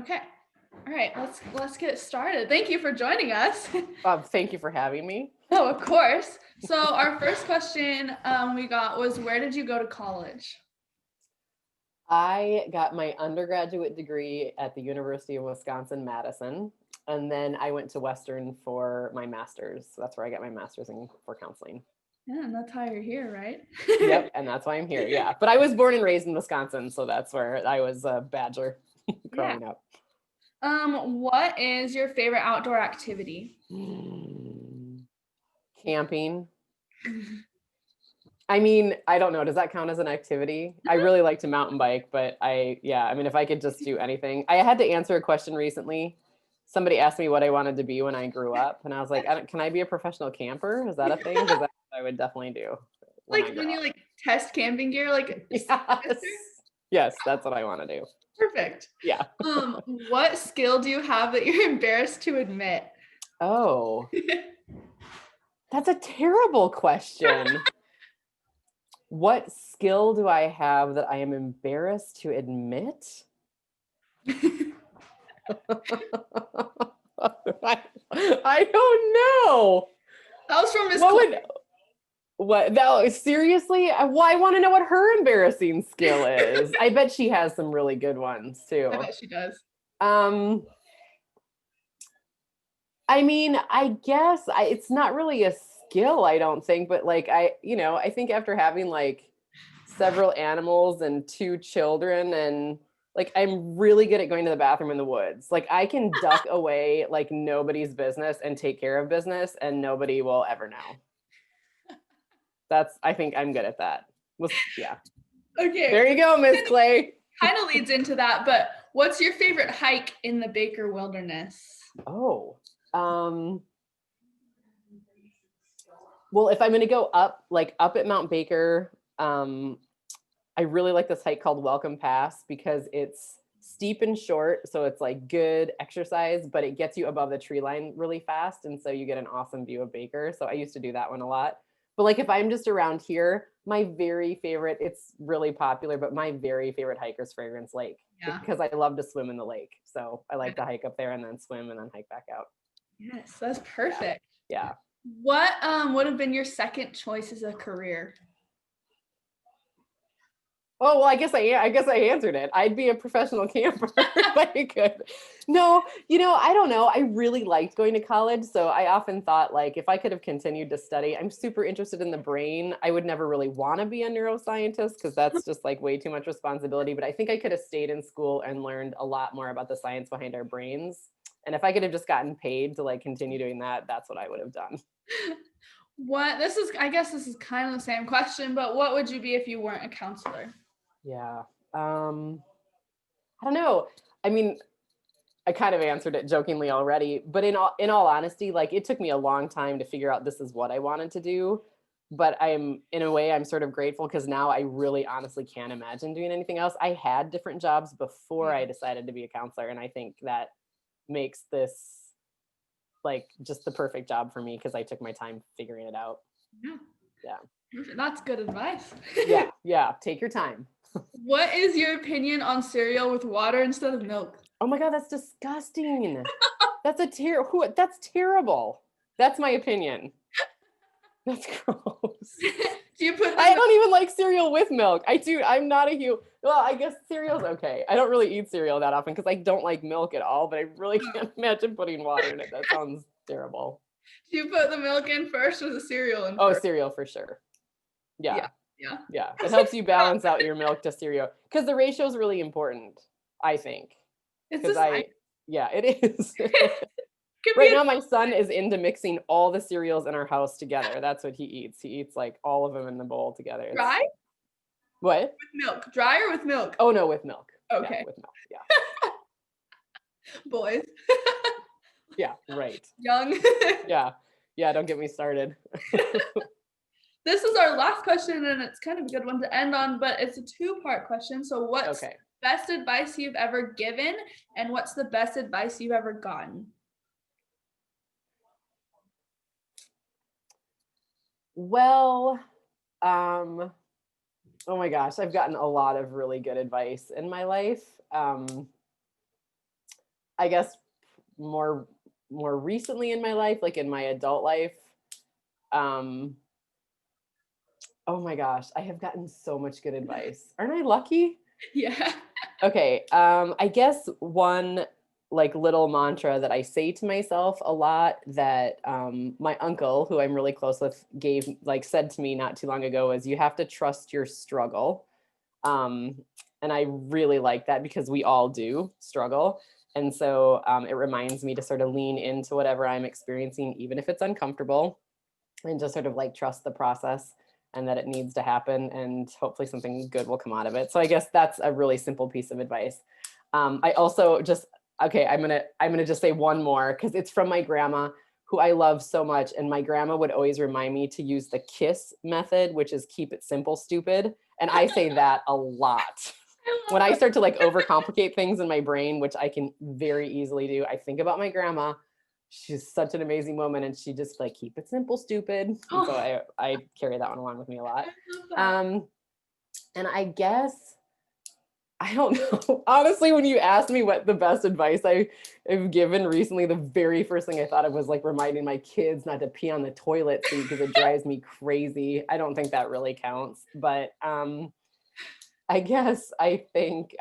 Okay. All right, let's get started. Thank you for joining us. Thank you for having me. Oh, of course. So our first question we got was, where did you go to college? I got my undergraduate degree at the University of Wisconsin-Madison, and then I went to Western for my master's. So that's where I got my master's for counseling. Yeah, and that's how you're here, right? Yep, and that's why I'm here. Yeah, but I was born and raised in Wisconsin, so that's where I was a badger Yeah. growing up. What is your favorite outdoor activity? Camping. I mean, I don't know. Does that count as an activity? I really like to mountain bike, but I mean, if I could just do anything. I had to answer a question recently. Somebody asked me what I wanted to be when I grew up, and I was like, can I be a professional camper? Is that a thing? Because that's what I would definitely do when I Like grow when you up. like test camping gear, like Yes. Yes, that's what I want to do. perfect. Yeah. What skill do you have that you're embarrassed to admit? Oh, that's a terrible question. What skill do I have that I am embarrassed to admit? I don't know. That was from Miss What Clay. would what that seriously? Well, I want to know what her embarrassing skill is. I bet she has some really good ones too. I bet she does. Um, I mean, I guess it's not really a skill, I don't think, but like I think after having like several animals and two children and like I'm really good at going to the bathroom in the woods. Like I can duck away like nobody's business and take care of business and nobody will ever know. I think I'm good at that. Yeah. Okay. There you go, Miss Clay. Kind of leads into that, but what's your favorite hike in the Baker Wilderness? Oh. Well, if I'm going to go up at Mount Baker, I really like this hike called Welcome Pass because it's steep and short, so it's like good exercise, but it gets you above the tree line really fast, and so you get an awesome view of Baker. So I used to do that one a lot. But like if I'm just around here, my very favorite, it's really popular, but my very favorite hike is Fragrance Lake because I love to swim in the lake. So I like to hike up there and then swim and then hike back out. Yes, that's perfect. Yeah. What would have been your second choice as a career? Oh, well, I guess I answered it. I'd be a professional camper if I could. No, I don't know. I really liked going to college. So I often thought like if I could have continued to study, I'm super interested in the brain. I would never really want to be a neuroscientist because that's just like way too much responsibility. But I think I could have stayed in school and learned a lot more about the science behind our brains. And if I could have just gotten paid to like continue doing that, that's what I would have done. I guess this is kind of the same question, but what would you be if you weren't a counselor? Yeah. I don't know. I mean, I kind of answered it jokingly already, but in all honesty, like it took me a long time to figure out this is what I wanted to do. But in a way, I'm sort of grateful because now I really honestly can't imagine doing anything else. I had different jobs before I decided to be a counselor, and I think that makes this like just the perfect job for me because I took my time figuring it out. Yeah. That's good advice. Yeah. Take your time. What is your opinion on cereal with water instead of milk? Oh my God, that's disgusting. That's that's terrible. That's my opinion. That's gross. Do you put I don't even like cereal with milk. I'm not a huge, well, I guess cereal's okay. I don't really eat cereal that often because I don't like milk at all, but I really can't imagine putting water in it. That sounds terrible. Do you put the milk in first or the cereal in Oh, first? cereal for sure. Yeah. Yeah. It helps you balance out your milk to cereal because the ratio is really important, I think. It's Because it is. could Right be now, my son is into mixing all the cereals in our house together. That's what he eats. He eats like all of them in the bowl together. dry What? with milk. Dry or with milk? Oh no, with milk. Okay. Yeah, with milk. Yeah. Boys. Yeah, right. Young. Yeah, don't get me started. This is our last question, and it's kind of a good one to end on, but it's a two-part question. So what's the best advice you've ever given, and what's the best advice you've ever gotten? Well, oh my gosh, I've gotten a lot of really good advice in my life. I guess more recently in my life, like in my adult life, oh my gosh, I have gotten so much good advice. Aren't I lucky? Yeah. Okay. I guess one like little mantra that I say to myself a lot that my uncle, who I'm really close with, said to me not too long ago is you have to trust your struggle. And I really like that because we all do struggle. And so it reminds me to sort of lean into whatever I'm experiencing, even if it's uncomfortable, and just sort of like trust the process and that it needs to happen, and hopefully something good will come out of it. So I guess that's a really simple piece of advice. I also just, okay, I'm gonna just say one more because it's from my grandma, who I love so much. And my grandma would always remind me to use the KISS method, which is keep it simple, stupid. And I say that a lot. When I start to like overcomplicate things in my brain, which I can very easily do, I think about my grandma. She's such an amazing woman, and she just like keep it simple, stupid. And so I carry that one along with me a lot. And I guess I don't know. Honestly, when you asked me what the best advice I have given recently, the very first thing I thought of was like reminding my kids not to pee on the toilet seat because it drives me crazy. I don't think that really counts, but I guess I think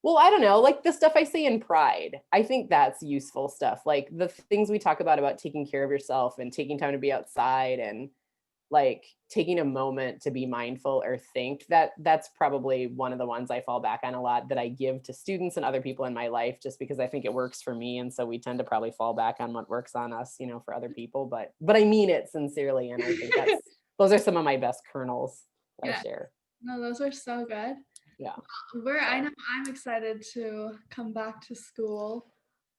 well, I don't know, like the stuff I say in Pride. I think that's useful stuff. Like the things we talk about taking care of yourself and taking time to be outside and like taking a moment to be mindful or think, that's probably one of the ones I fall back on a lot, that I give to students and other people in my life just because I think it works for me. And so we tend to probably fall back on what works on us, for other people, but I mean it sincerely. And I think those are some of my best kernels I share. No, those are so good. Yeah. I know I'm excited to come back to school.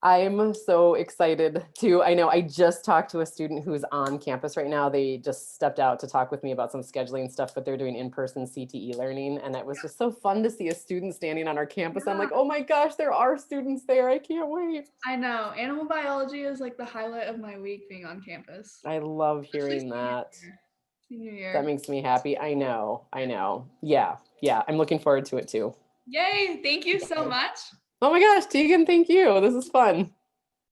I'm so excited too. I know I just talked to a student who's on campus right now. They just stepped out to talk with me about some scheduling stuff, but they're doing in-person CTE learning. And it was just so fun to see a student standing on our campus. I'm like, oh my gosh, there are students there. I can't wait. I know. Animal biology is like the highlight of my week being on campus. I love hearing that. Senior year. That makes me happy. I know. Yeah. I'm looking forward to it too. Yay. Thank you so much. Oh my gosh, Tegan, thank you. This is fun.